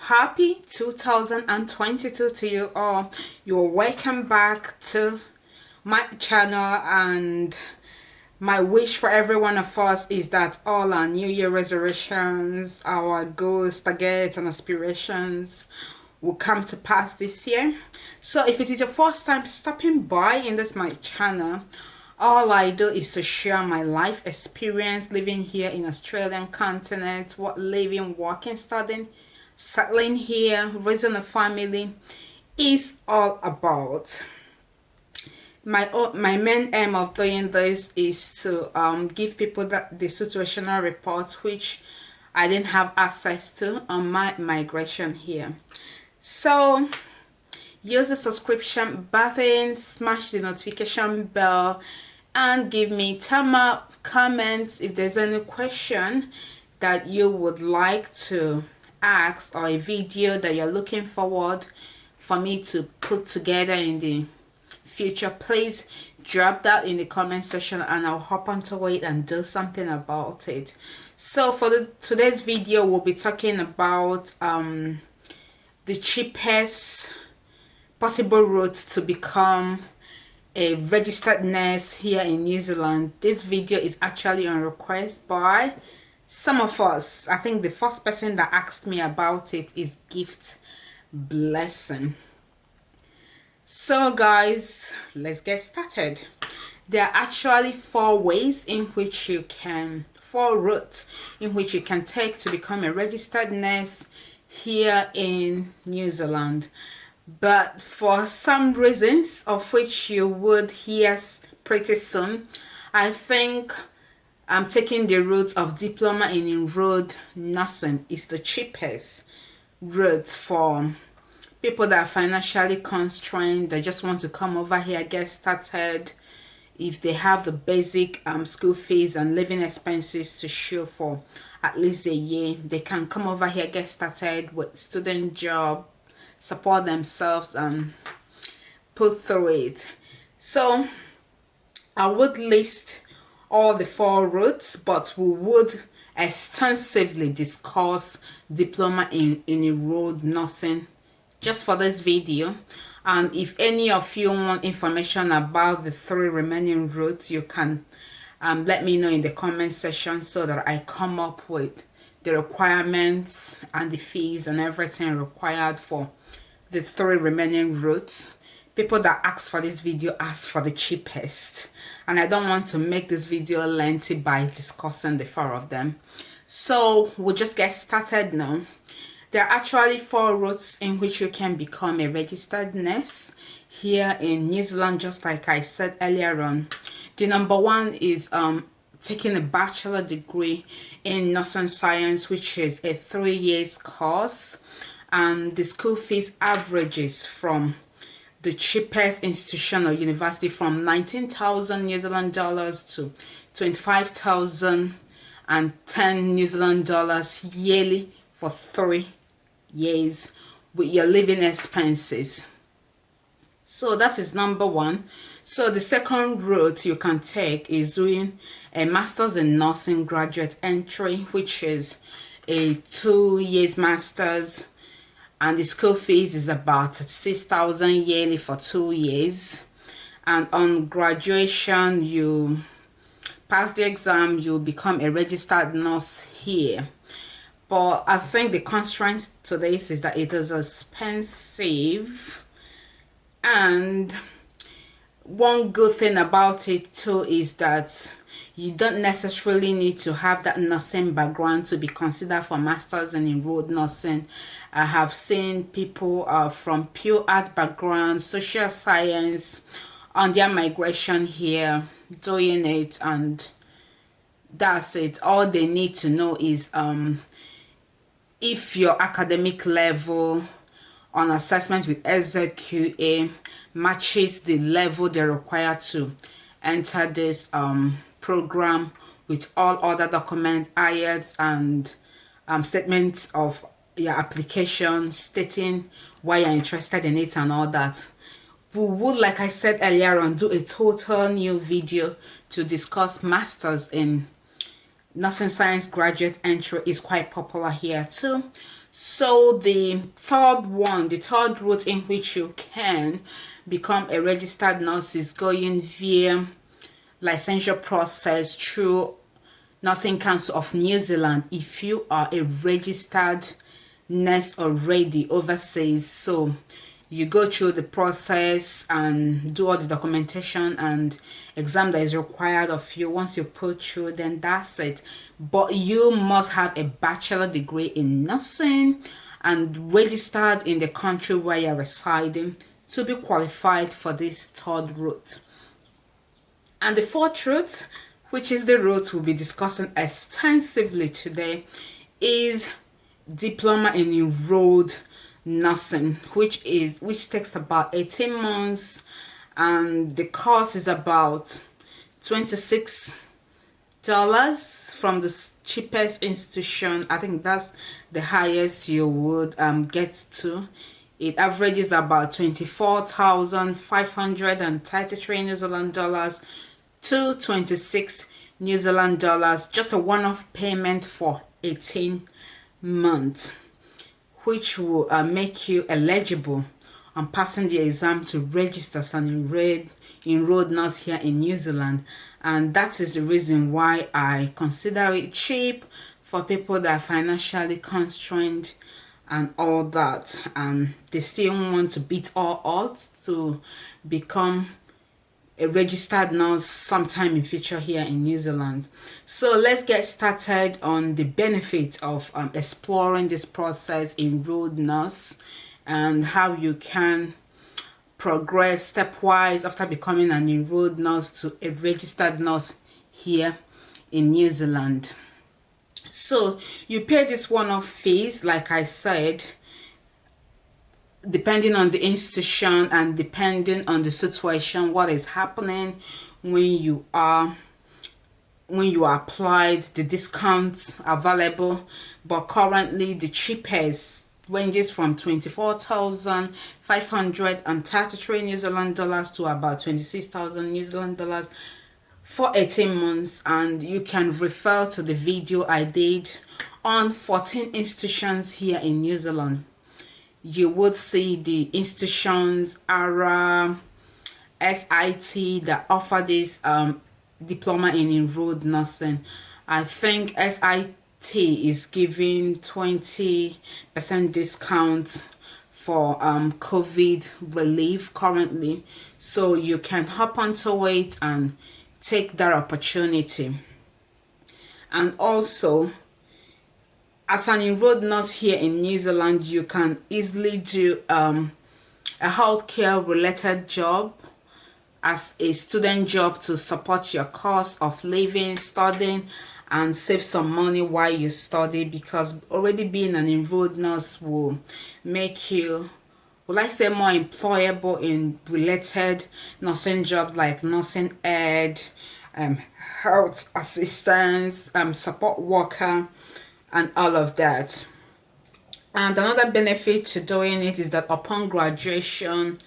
Happy 2022 to you all. You're welcome back to my channel, and my wish for every one of us is that all our new year resolutions, our goals, targets and aspirations will come to pass this year. So if it is your first time stopping by in this my channel, all I do is to share my life experience living here in Australian continent, what living, working, studying, settling here, raising a family is all about. My main aim of doing this is to give people the situational reports which I didn't have access to on my migration here. So use the subscription button, smash the notification bell, and give me thumb up, comment if there's any question that you would like to ask or a video that you're looking forward for me to put together in the future. Please drop that in the comment section and I'll hop onto it and do something about it. So for today's video, we'll be talking about the cheapest possible route to become a registered nurse here in New Zealand. This video is actually on request by some of us. I think the first person that asked me about it is Gift Blessing. So guys, let's get started. There are actually four routes in which you can take to become a registered nurse here in New Zealand. But for some reasons, of which you would hear pretty soon, I think taking the route of diploma in enrolled nursing is the cheapest route for people that are financially constrained, that just want to come over here, get started. If they have the basic school fees and living expenses to show for at least a year, they can come over here, get started with student job, support themselves and put through it. So I would list all the four routes, but we would extensively discuss diploma in enrolled nursing just for this video. And if any of you want information about the three remaining routes, you can let me know in the comment section so that I come up with the requirements and the fees and everything required for the three remaining routes. People that ask for this video ask for the cheapest, and I don't want to make this video lengthy by discussing the four of them. So we'll just get started now. There are actually four routes in which you can become a registered nurse here in New Zealand, just like I said earlier on. The number one is taking a bachelor degree in nursing science, which is a 3 years course, and the school fees averages from the cheapest institution or university from 19,000 New Zealand dollars to 25,010 New Zealand dollars yearly for 3 years with your living expenses. So that is number one. So the second route you can take is doing a master's in nursing graduate entry, which is a 2 years master's, and the school fees is about 6,000 yearly for 2 years. And on graduation, you pass the exam, you become a registered nurse here. But I think the constraint to this is that it is expensive, and one good thing about it too is that you don't necessarily need to have that nursing background to be considered for masters in enrolled nursing. I have seen people from pure art background, social science, on their migration here doing it, and that's it. All they need to know is if your academic level on assessment with SZQA matches the level they require to enter this program, with all other documents, IELTS and statements of your application stating why you're interested in it and all that. We would, like I said earlier on, do a total new video to discuss masters in nursing science graduate entry is quite popular here too. So the third route in which you can become a registered nurse is going via licensure process through Nursing Council of New Zealand if you are a registered nurse already overseas. So you go through the process and do all the documentation and exam that is required of you. Once you put through, then that's it. But you must have a bachelor degree in nursing and registered in the country where you're residing to be qualified for this third route. And the fourth route, which is the route we'll be discussing extensively today, is diploma in enrolled nursing, which takes about 18 months, and the cost is about $26 from the cheapest institution. I think that's the highest you would get to. It averages about 24,533 New Zealand dollars to 26 New Zealand dollars, just a one-off payment for 18 months, which will make you eligible on passing the exam to register as an enrolled nurse here in New Zealand. And that is the reason why I consider it cheap for people that are financially constrained and all that, and they still want to beat all odds to become a registered nurse sometime in future here in New Zealand. So let's get started on the benefit of exploring this process, enrolled nurse, and how you can progress stepwise after becoming an enrolled nurse to a registered nurse here in New Zealand. So you pay this one-off fees, like I said, depending on the institution and depending on the situation, what is happening when you applied, the discounts available. But currently the cheapest ranges from 24,533 New Zealand dollars to about 26,000 New Zealand dollars for 18 months. And you can refer to the video I did on 14 institutions here in New Zealand. You would see the institutions, ARA, SIT, that offer this diploma in enrolled nursing. I think SIT is giving 20% discount for COVID relief currently, so you can hop onto it and take that opportunity. And also, as an enrolled nurse here in New Zealand, you can easily do a healthcare related job as a student job to support your cost of living, studying, and save some money while you study, because already being an enrolled nurse will make you, will I say, more employable in related nursing jobs like nursing aide, health assistance, support worker, and all of that. And another benefit to doing it is that upon graduation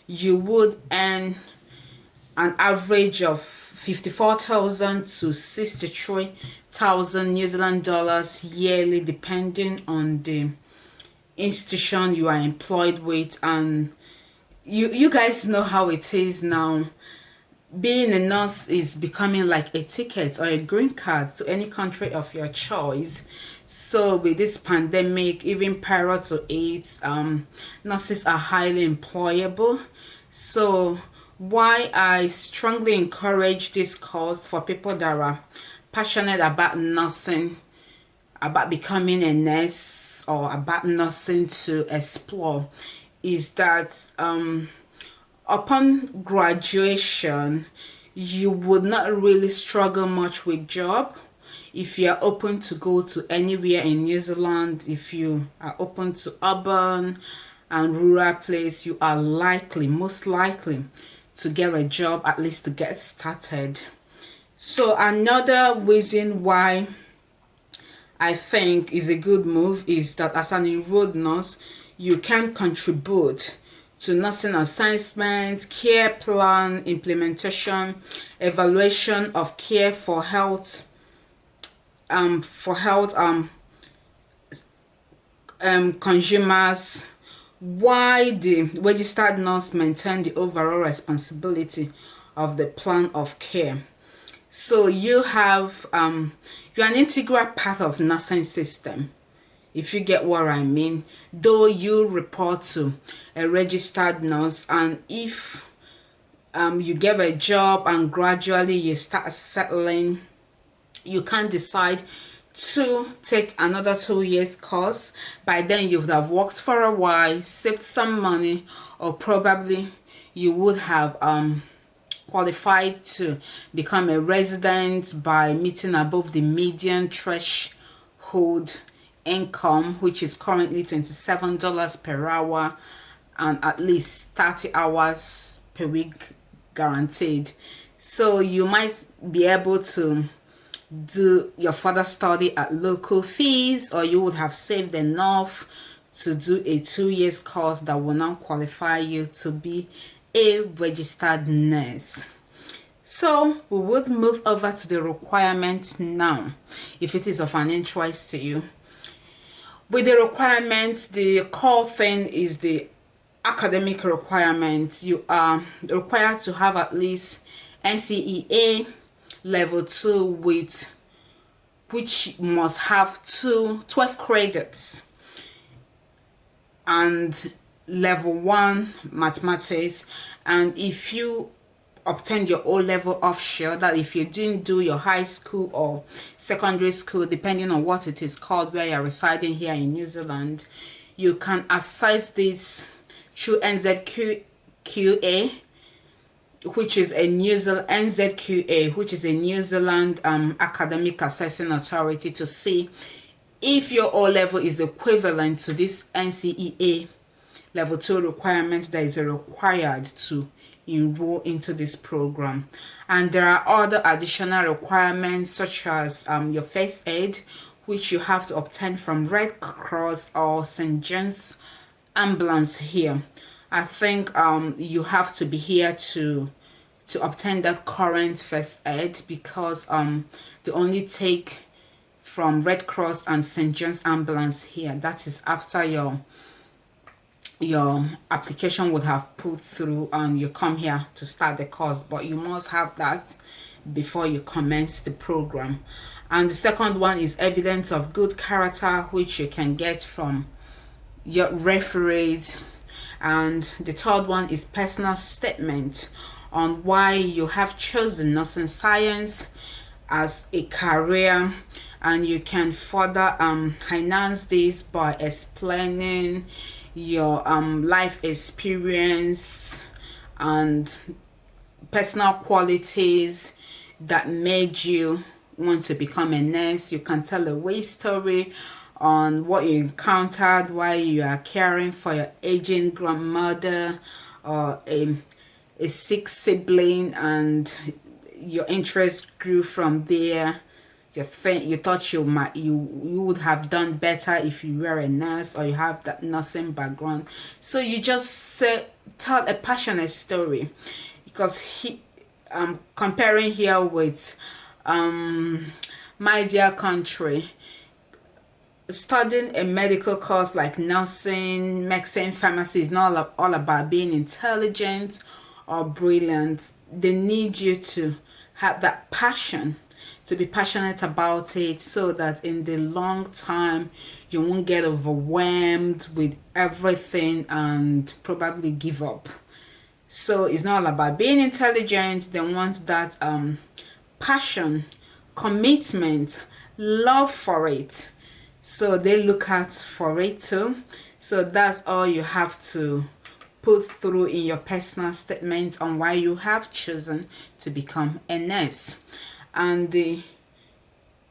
you would earn an average of 54,000 to 63,000 New Zealand dollars yearly, depending on the institution you are employed with. And you guys know how it is now. Being a nurse is becoming like a ticket or a green card to any country of your choice. So with this pandemic, even prior to it, nurses are highly employable. So why I strongly encourage this course for people that are passionate about nursing, about becoming a nurse, or about nursing to explore, is that upon graduation you would not really struggle much with job. If you are open to go to anywhere in New Zealand, if you are open to urban and rural place, you are most likely to get a job, at least to get started. So another reason why I think is a good move is that as an enrolled nurse, you can contribute to nursing assessment, care plan implementation, evaluation of care for health consumers why the registered nurse maintain the overall responsibility of the plan of care. So you have you're an integral part of nursing system, if you get what I mean. Though you report to a registered nurse, and if you get a job and gradually you start settling, you can decide to take another 2 years course. By then you would have worked for a while, saved some money, or probably you would have qualified to become a resident by meeting above the median threshold income, which is currently $27 per hour and at least 30 hours per week guaranteed. So you might be able to do your further study at local fees, or you would have saved enough to do a 2 years course that will now qualify you to be a registered nurse. So we would move over to the requirements now, if it is of an interest to you. With the requirements, the core thing is the academic requirements. You are required to have at least NCEA level 2, with which must have 12 credits, and level 1 mathematics. And if you obtained your O-level offshore, that if you didn't do your high school or secondary school, depending on what it is called where you're residing here in New Zealand, you can access this through NZQA, which is a New Zealand academic assessing authority, to see if your O-level is equivalent to this NCEA level 2 requirement that is required to enroll into this program. And there are other additional requirements, such as your first aid, which you have to obtain from Red Cross or St. John's Ambulance here. I think you have to be here to obtain that current first aid, because they only take from Red Cross and St. John's Ambulance here. That is after your application would have put through and you come here to start the course, but you must have that before you commence the program. And the second one is evidence of good character, which you can get from your referees. And the third one is personal statement on why you have chosen nursing science as a career, and you can further enhance this by explaining your life experience and personal qualities that made you want to become a nurse. You can tell a way story on what you encountered while you are caring for your aging grandmother or a sick sibling, and your interest grew from there. You thought you would have done better if you were a nurse, or you have that nursing background. So you just tell a passionate story, because comparing here with my dear country, studying a medical course like nursing, medicine, pharmacy is not all about being intelligent or brilliant. They need you to have that passion, to be passionate about it, so that in the long time you won't get overwhelmed with everything and probably give up. So it's not all about being intelligent. They want that passion, commitment, love for it. So they look out for it too. So that's all you have to put through in your personal statement on why you have chosen to become a nurse. And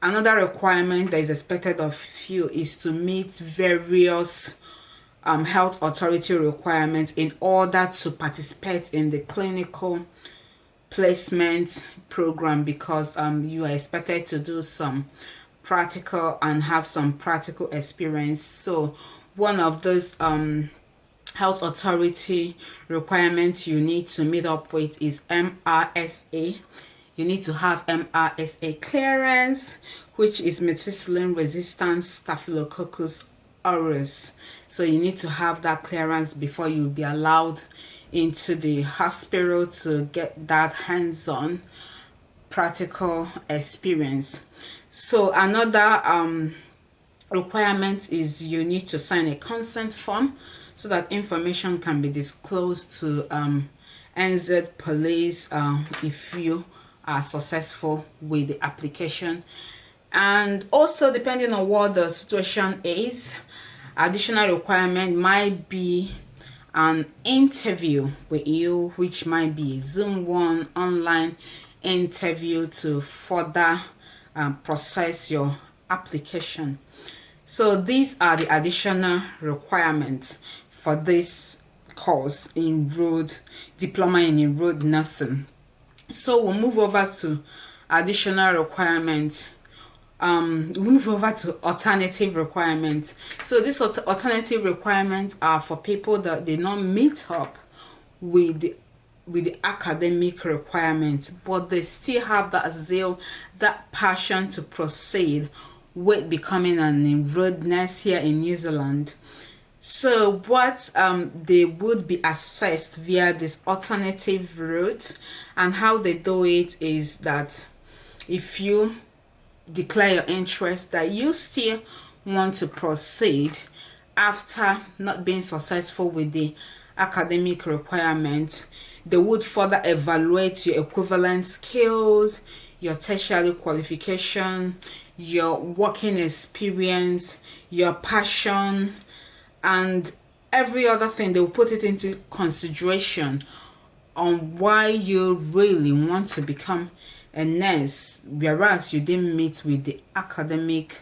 another requirement that is expected of you is to meet various health authority requirements in order to participate in the clinical placement program, because you are expected to do some practical and have some practical experience. So one of those health authority requirements you need to meet up with is MRSA. You need to have MRSA clearance, which is methicillin resistant staphylococcus hours. So you need to have that clearance before you'll be allowed into the hospital to get that hands-on practical experience. So another requirement is you need to sign a consent form so that information can be disclosed to NZ police if you are successful with the application. And also, depending on what the situation is, additional requirement might be an interview with you, which might be a Zoom one, online interview to further process your application. So these are the additional requirements for this course in diploma in road nursing. So we'll move over to additional requirements. We move over to alternative requirements. So these alternative requirements are for people that did not meet up with the academic requirements, but they still have that zeal, that passion to proceed with becoming an enrolled nurse here in New Zealand. So what they would be assessed via this alternative route, and how they do it is that if you declare your interest that you still want to proceed after not being successful with the academic requirement, they would further evaluate your equivalent skills, your tertiary qualification, your working experience, your passion, and every other thing. They will put it into consideration on why you really want to become a nurse, whereas you didn't meet with the academic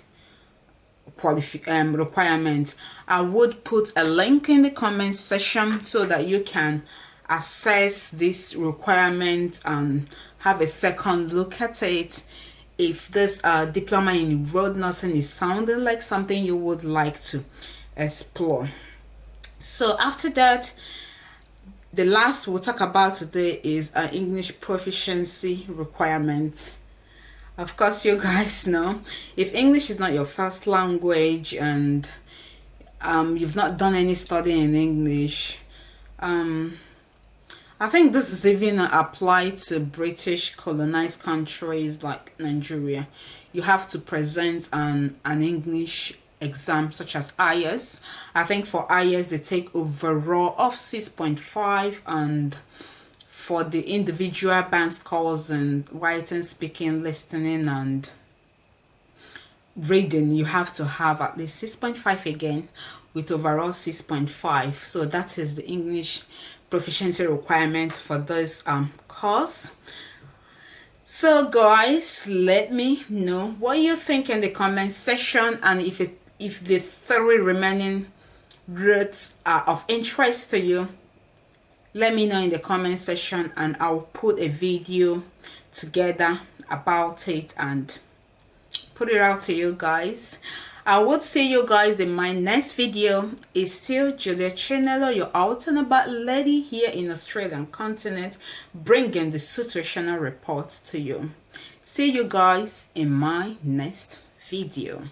requirement. I would put a link in the comment section so that you can assess this requirement and have a second look at it. If this diploma in road nursing is sounding like something you would like to explore. So after that, the last we'll talk about today is an English proficiency requirement. Of course, you guys know, if English is not your first language and you've not done any study in English, I think this is even applied to British colonized countries like Nigeria. You have to present an English exam such as IELTS. I think for IELTS they take overall of 6.5, and for the individual band scores and writing, speaking, listening, and reading, you have to have at least 6.5 again, with overall 6.5. So that is the English proficiency requirement for this course. So guys, let me know what you think in the comment section, and if the 3 remaining routes are of interest to you, let me know in the comment section, and I'll put a video together about it and put it out to you guys. I would see you guys in my next video. It's still Julia Chinelo, your out and about lady here in Australian continent, bringing the situational report to you. See you guys in my next video.